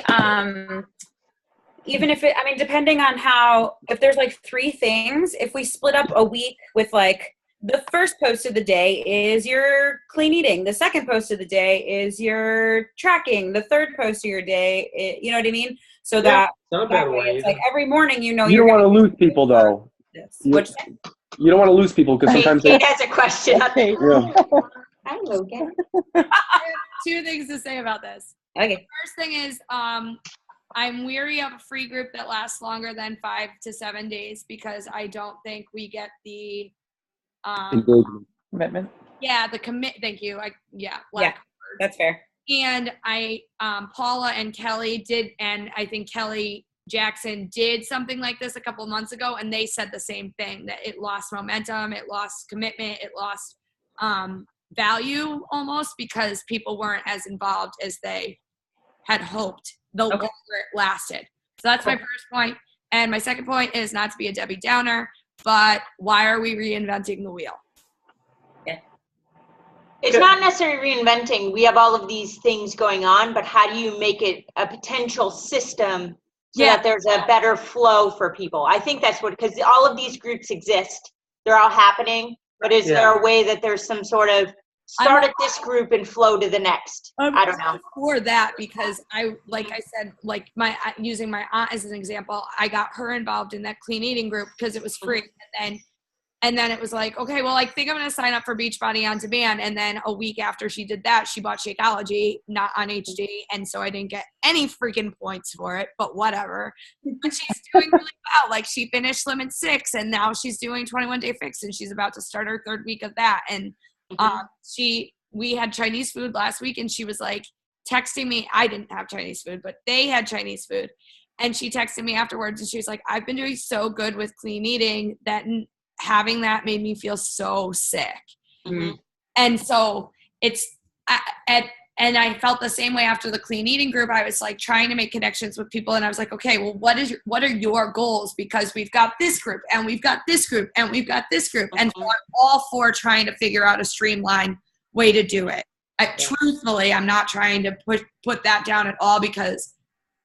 even if it, I mean, depending on how, if there's like 3 things, if we split up a week with like, the first post of the day is your clean eating. The second post of the day is your tracking. The third post of your day, you know what I mean? So that, not a bad way it's like every morning, you know, You don't want to lose people, though. You don't want to lose people because sometimes Kate has a question. Yeah. Hi, Logan. I have 2 things to say about this. Okay. First thing is, I'm weary of a free group that lasts longer than 5 to 7 days because I don't think we get the Engagement. Commitment. Thank you. That's fair. And Paula and Kelly did, and I think Kelly Jackson did something like this a couple of months ago, and they said the same thing, that it lost momentum, it lost commitment, it lost value almost because people weren't as involved as they had hoped the longer it lasted. So that's my first point. And my second point is not to be a Debbie Downer, but why are we reinventing the wheel? It's not necessarily reinventing. We have all of these things going on, but how do you make it a potential system so that there's a better flow for people? I think that's what, because all of these groups exist. They're all happening, but is there a way that there's some sort of start at this group and flow to the next? I don't know. For that, because like I said, like using my aunt as an example, I got her involved in that clean eating group because it was free. And then it was like, okay, well, I think I'm going to sign up for Beachbody On Demand. And then a week after she did that, she bought Shakeology, not on HD. And so I didn't get any freaking points for it, but whatever. But she's doing really well. Like, she finished Slim in 6, and now she's doing 21-Day Fix, and she's about to start her 3rd week of that. And we had Chinese food last week, and she was like texting me. I didn't have Chinese food, but they had Chinese food. And she texted me afterwards, and she was like, I've been doing so good with clean eating that having that made me feel so sick. And so and I felt the same way after the clean eating group. I was like trying to make connections with people, and I was like, okay, well, what are your goals? Because we've got this group, and we've got this group, and we've got this group. And so I'm all for trying to figure out a streamlined way to do it. Truthfully, I'm not trying to put that down at all, because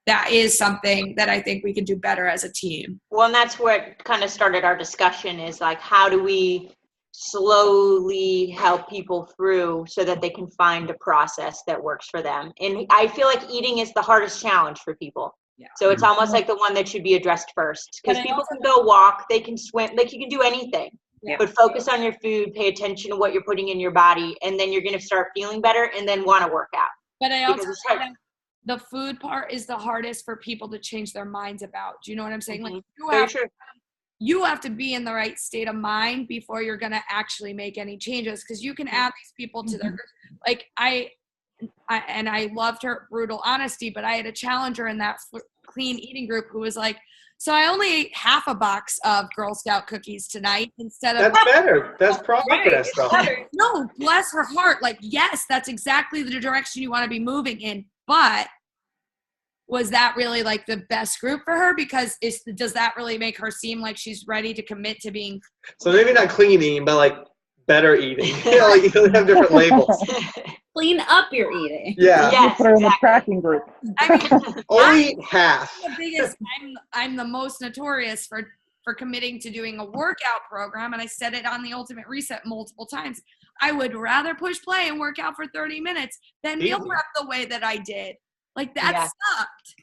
that is something that I think we can do better as a team. Well, and that's what kind of started our discussion, is like, how do we slowly help people through so that they can find a process that works for them? And I feel like eating is the hardest challenge for people. So it's almost like the one that should be addressed first, because people can go walk, they can swim, like you can do anything, but focus on your food, pay attention to what you're putting in your body, and then you're going to start feeling better and then want to work out. But I also think the food part is the hardest for people to change their minds about. Do you know what I'm saying? Like, you have to be in the right state of mind before you're going to actually make any changes, because you can add these people to their group. Like I loved her brutal honesty, but I had a challenger in that clean eating group who was like, so I only ate half a box of Girl Scout cookies tonight instead of— That's better. That's progress, though. No, bless her heart. Like, yes, that's exactly the direction you want to be moving in. But was that really like the best group for her? Because does that really make her seem like she's ready to commit to being— So maybe not clean eating, but like better eating. Like, you have different labels. Clean up your eating. Yeah. Yes, Put her in the tracking group. I mean, Only half. the biggest, I'm the most notorious for committing to doing a workout program, and I said it on the Ultimate Reset multiple times. I would rather push play and work out for 30 minutes than meal prep the way that I did. Like, that sucked.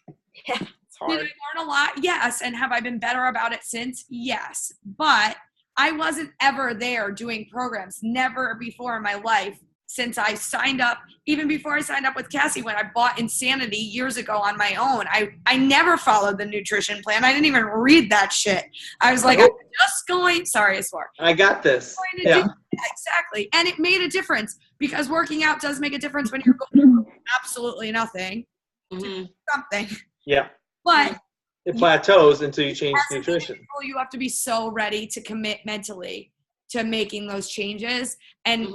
Yeah, it's hard. Did I learn a lot? Yes. And have I been better about it since? Yes. But I wasn't ever there doing programs. Never before in my life since I signed up, even before I signed up with Cassie, when I bought Insanity years ago on my own. I never followed the nutrition plan. I didn't even read that shit. I was like, I'm just going, sorry, I swore. I got this. I'm going to do exactly. And it made a difference because working out does make a difference when you're going from absolutely nothing to something. Yeah. But It plateaus until you change as an nutrition. individual, you have to be so ready to commit mentally to making those changes. And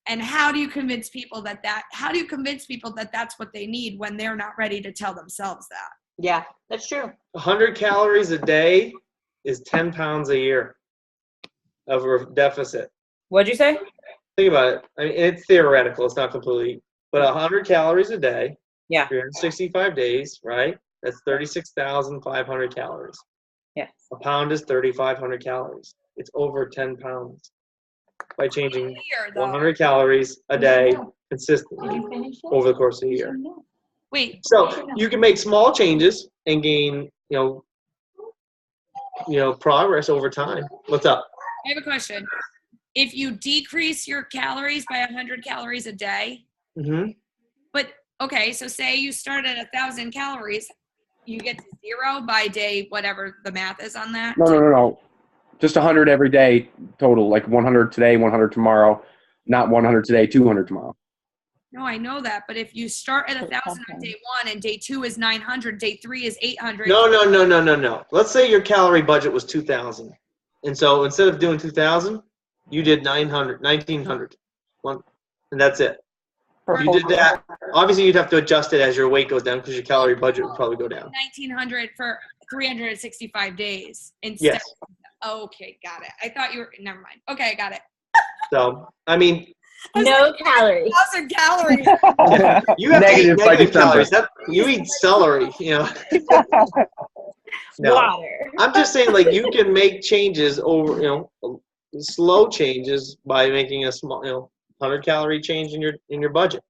and how do you convince people that that's what they need when they're not ready to tell themselves that? Yeah, that's true. 100 calories a day is 10 pounds a year of a deficit. What'd you say? Think about it. I mean, it's theoretical. It's not completely. But 100 calories a day, Yeah. 365 days, right? That's 36,500 calories. Yes. A pound is 3,500 calories. It's over 10 pounds by changing Here, though. 100 calories a day consistently Did you finish it? over the course of a year. Wait, So you can make small changes and gain, progress over time. What's up? I have a question. If you decrease your calories by 100 calories a day, but okay, so say you start at 1,000 calories, you get to 0 by day, whatever the math is on that. No. Just 100 every day total, like 100 today, 100 tomorrow, not 100 today, 200 tomorrow. No, I know that, but if you start at 1,000 on day 1 and day 2 is 900, day 3 is 800. No. Let's say your calorie budget was 2,000. And so instead of doing 2,000, you did 900, 1,900. And that's it. If you did that, obviously you'd have to adjust it as your weight goes down because your calorie budget would probably go down. 1,900 for 365 days instead. Yes. Okay, got it. I thought you were, never mind. Okay, I got it. So, I mean, No calories. 1,000 calories. you have Negative to eat by negative December. calories. You eat celery, No. Water. I'm just saying, like, you can make changes over, slow changes by making a small, 100-calorie change in your budget.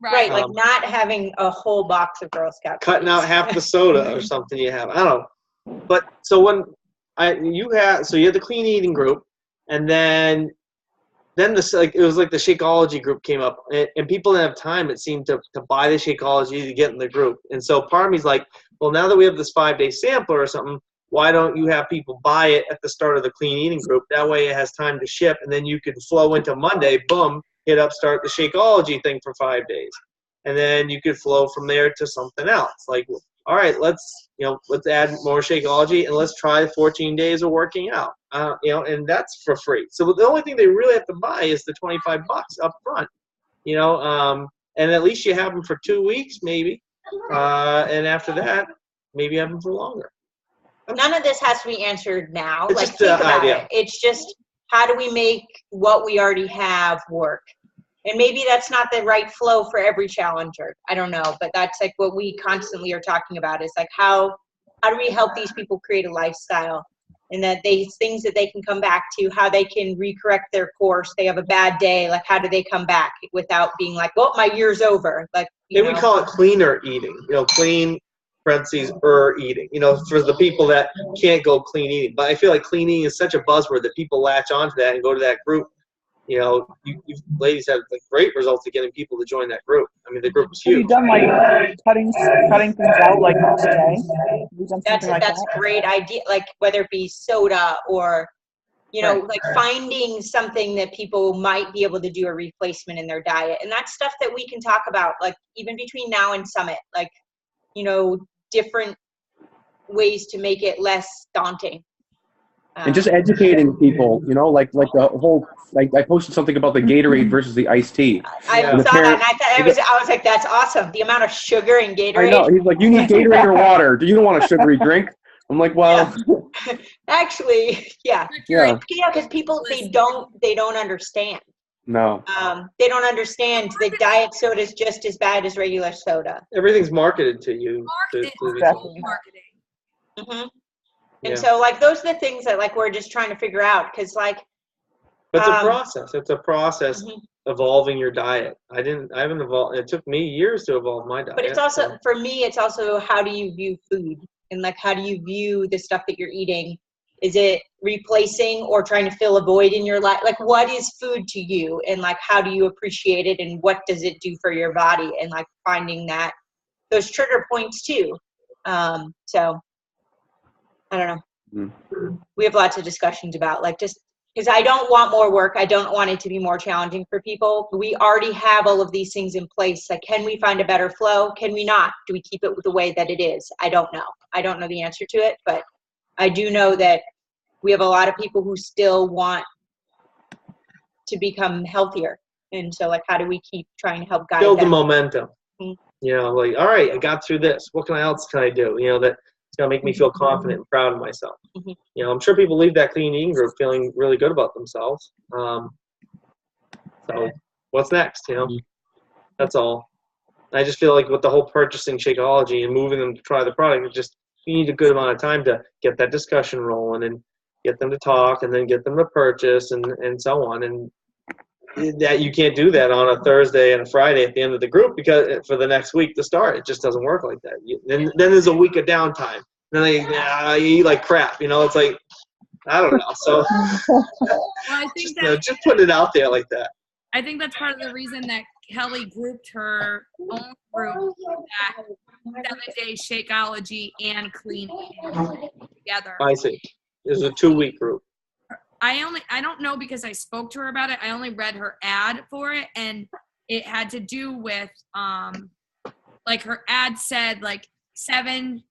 Right, like not having a whole box of Girl Scout Cutting out half the soda or something you have. I don't know. But so when you had the clean eating group, and then it was like the Shakeology group came up, and people didn't have time, it seemed, to buy the Shakeology to get in the group. And so part of me's like, well, now that we have this 5-day sampler or something, why don't you have people buy it at the start of the clean eating group? That way it has time to ship, and then you could flow into Monday, boom, start the Shakeology thing for 5 days. And then you could flow from there to something else. Like, all right, let's add more Shakeology, and let's try 14 days of working out. And that's for free. So the only thing they really have to buy is the $25 up front. And at least you have them for 2 weeks, maybe. And after that, maybe have them for longer. None of this has to be answered now. It's like, just think an about idea. it. It's just, how do we make what we already have work? And maybe that's not the right flow for every challenger. I don't know, but that's like what we constantly are talking about, is like, how do we help these people create a lifestyle, and that things that they can come back to, how they can recorrect their course. They have a bad day, like, how do they come back without being like, oh, my year's over? Like, Maybe we call it cleaner eating, clean parentheses eating, for the people that can't go clean eating. But I feel like clean eating is such a buzzword that people latch onto that and go to that group. You ladies had like great results of getting people to join that group. I mean, the group was Have you huge. done like cutting things out like each day? Have you done that's something like a that? great idea. Like, whether it be soda or, like finding something that people might be able to do a replacement in their diet. And that's stuff that we can talk about, like, even between now and Summit, like, different ways to make it less daunting. And just educating people, like the whole, like, I posted something about the Gatorade versus the iced tea. I Yeah. saw that, and I was like, that's awesome. The amount of sugar in Gatorade. I know. He's like, you need Gatorade or water. You don't want a sugary drink. I'm like, well, Actually, yeah. yeah, Because people, they don't understand. no. They don't understand that diet soda is just as bad as regular soda. Everything's marketed to you. Exactly. Marketing. Mm-hmm. And so, like, those are the things that, like, we're just trying to figure out, because, like, But it's a process. It's a process Mhm. evolving your diet. I haven't evolved. It took me years to evolve my diet. But it's also, for me, it's also, how do you view food? And, like, how do you view the stuff that you're eating? Is it replacing or trying to fill a void in your life? Like, what is food to you? And, like, how do you appreciate it? And what does it do for your body? And, like, finding those trigger points, too. So, I don't know. We have lots of discussions about, like, just Because I don't want more work. I don't want it to be more challenging for people. We already have all of these things in place. Like, can we find a better flow? Can we not? Do we keep it the way that it is? I don't know. I don't know the answer to it, but I do know that we have a lot of people who still want to become healthier. And so, like, how do we keep trying to help guide Build the them? momentum. Mhm. You know, like, all right, I got through this. What else can I do? You know, that's going to make me feel confident and proud of myself. Mhm. You know, I'm sure people leave that clean eating group feeling really good about themselves. So what's next? You know, that's all. I just feel like with the whole purchasing Shakeology and moving them to try the product, it just, you need a good amount of time to get that discussion rolling and get them to talk and then get them to purchase and so on. And that you can't do that on a Thursday and a Friday at the end of the group because for the next week to start, it just doesn't work like that. Then there's a week of downtime. Then you eat like crap. You know, it's like, I don't know. So Well, I think just put it out there like that. I think that's part of the reason that Kelly grouped her own group, that 7-day Shakeology and clean eating together. I see. There's a 2-week group. I don't know because I spoke to her about it. I only read her ad for it, and it had to do with like her ad said like 7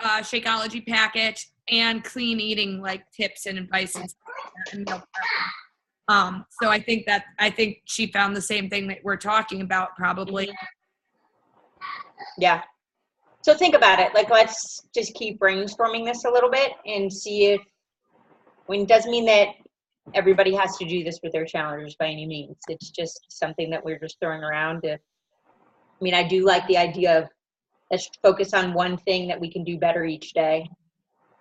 Shakeology package and clean eating like tips and advice and stuff like that, and meal prepping. So I think she found the same thing that we're talking about probably. Yeah. So think about it. Like, let's just keep brainstorming this a little bit and see if, when it doesn't mean that everybody has to do this with their challengers by any means. It's just something that we're just throwing around. I do like the idea of let's focus on one thing that we can do better each day.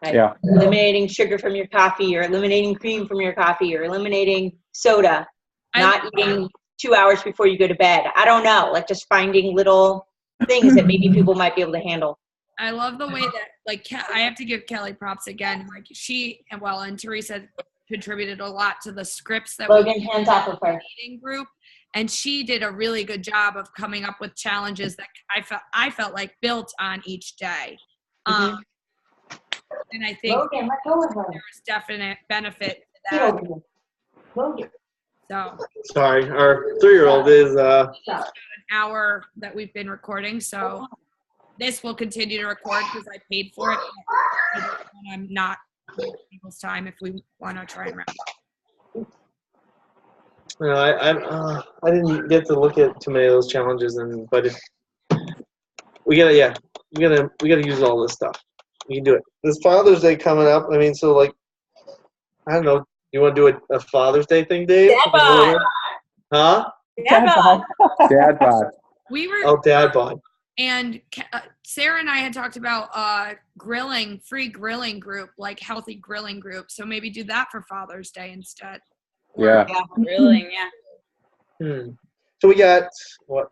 Like eliminating sugar from your coffee, or eliminating cream from your coffee, or eliminating soda, not eating 2 hours before you go to bed. I don't know, like just finding little things that maybe people might be able to handle. I love the way that, like, I have to give Kelly props again. Like, and Teresa contributed a lot to the scripts that Logan, hands off of her. Eating group, and she did a really good job of coming up with challenges that I felt like built on each day. And I think Logan, let go of her. there's definite benefit to that. Logan. So Sorry, our 3-year-old is an hour that we've been recording, so this will continue to record because I paid for it. And I'm not wasting people's time if we want to try and wrap up. you know, I didn't get to look at too many of those challenges, but if we gotta use all this stuff. We can do it. There's Father's Day coming up. I mean, so like, I don't know. You want to do a Father's Day thing, Dave? Dad bod. Huh? Dad bod. Dad bod. We were Dad bod. And Sarah and I had talked about free grilling group, like healthy grilling group. So maybe do that for Father's Day instead. Yeah. Grilling, yeah. So we got what?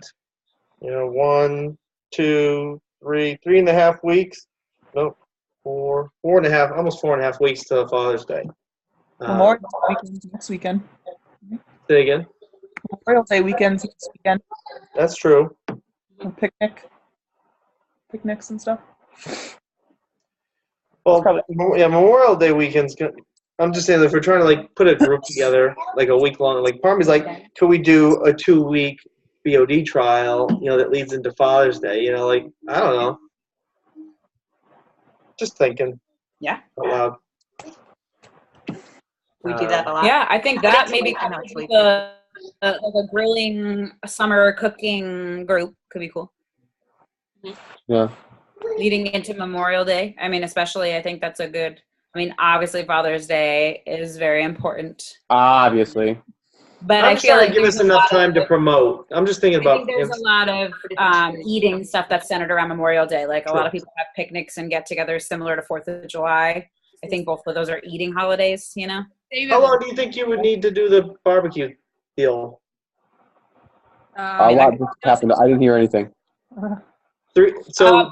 1, 2, 3, 3.5 weeks. No, 4.5, almost 4.5 weeks to Father's Day. Memorial Day weekend next weekend. Say again. Memorial Day weekend this weekend. That's true. A picnics and stuff. Well, Memorial Day weekend's good. I'm just saying that if we're trying to like put a group together, like a week long, like part of me's like, could we do a 2-week BOD trial, that leads into Father's Day, like, I don't know. Just thinking. Yeah. Out loud. We do that a lot. Yeah, I think that maybe like a grilling summer cooking group could be cool. Yeah. Leading into Memorial Day. I mean, especially I think that's a good, obviously Father's Day is very important. Obviously. But I'm I feel like give us enough time to promote. I'm just thinking about. I think there's a lot of eating stuff that's centered around Memorial Day. Like a lot of people have picnics and get-togethers similar to 4th of July. I think both of those are eating holidays, How long do you think you would need to do the barbecue deal? A lot just happened. I didn't hear anything. 3. So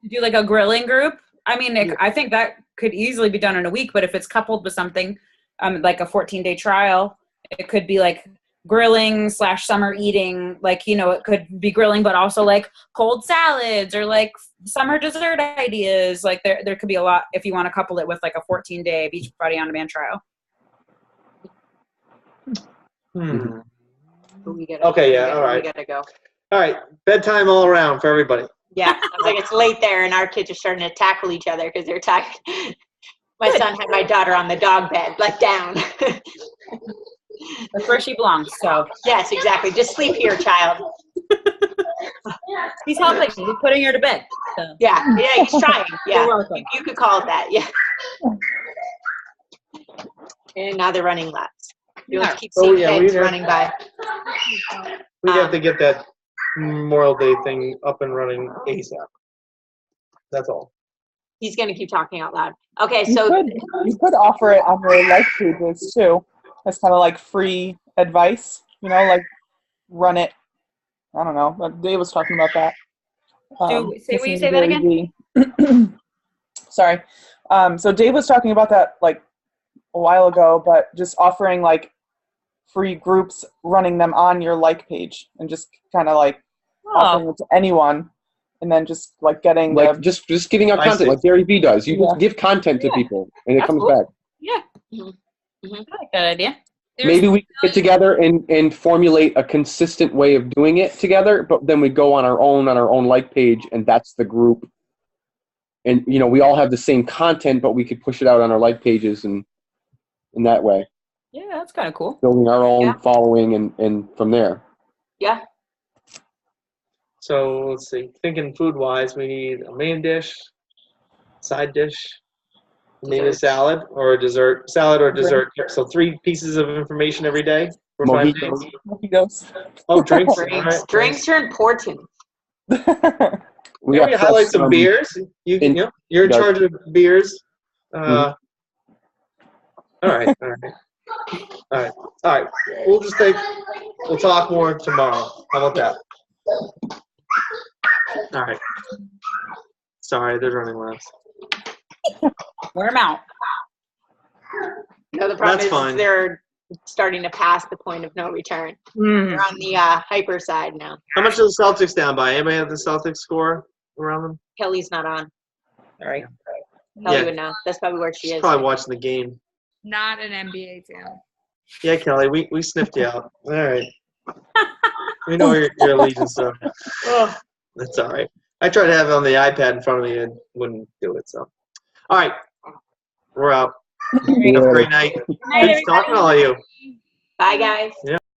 do like a grilling group. I think that could easily be done in a week. But if it's coupled with something like a 14-day trial, it could be like grilling / summer eating. Like, it could be grilling, but also like cold salads or like summer dessert ideas. Like there could be a lot if you want to couple it with like a 14-day Beachbody on Demand trial. Hmm. We gotta, Okay, yeah, all right. We gotta go. All right, bedtime all around for everybody. Yeah, I was like, it's late there, and our kids are starting to tackle each other because they're tired. My son had my daughter on the dog bed, like down. That's where she belongs. So Yes, exactly. Just sleep here, child. he's helping. He's putting her to bed. So. Yeah, he's trying. Yeah, You're welcome. you could call it that. Yeah. And now they're running laps. You'll Alright. keep Oh, seeing yeah, heads we- running by. We'd have to get that Memorial Day thing up and running ASAP. That's all. He's gonna keep talking out loud. Okay, You so could offer it on your life pages too, as kind of like free advice. Like run it. I don't know. But Dave was talking about that. Will you listening say to that Gary Vee. Sorry. So Dave was talking about that like a while ago, but just offering like free groups, running them on your like page, and just kind of like offering it to anyone, and then just like getting Like the just giving out I content see. like Gary Vee does. You Yeah. just give content to Yeah. people, and it That's comes cool. back. Yeah. Mhm. I like that idea. Maybe we get together and formulate a consistent way of doing it together, but then we go on our own like page, and that's the group. And we all have the same content, but we could push it out on our like pages, and in that way, Yeah, that's kind of cool. building our own Yeah. following, and from there. yeah, So let's see. Thinking food-wise, we need a main dish, side dish, maybe a Desserts. salad or a dessert. Salad or dessert. So 3 pieces of information every day for 5 days. Mojitos. mojitos. Oh, drinks. All drinks. right. Drinks are important. We Maybe got highlight fresh, some beers. You're in Dark. charge of beers. Mhm. All right. All right. We'll talk more tomorrow. How about that? All right. Sorry, they're running laps. Wear them out. No, the problem That's is fine. they're starting to pass the point of no return. They're on the hyper side now. How much are the Celtics down by? Anybody have the Celtics score around them? Kelly's not on. All right. Kelly Yeah. would know. That's probably where she She's is. probably watching the game. Not an NBA fan. Yeah, Kelly, we sniffed you out. All right. We know your allegiance, so that's all right. I tried to have it on the iPad in front of me and wouldn't do it. So, all right, we're out. Have a great night. Night, Good talking to all of you. Bye, guys. Yeah.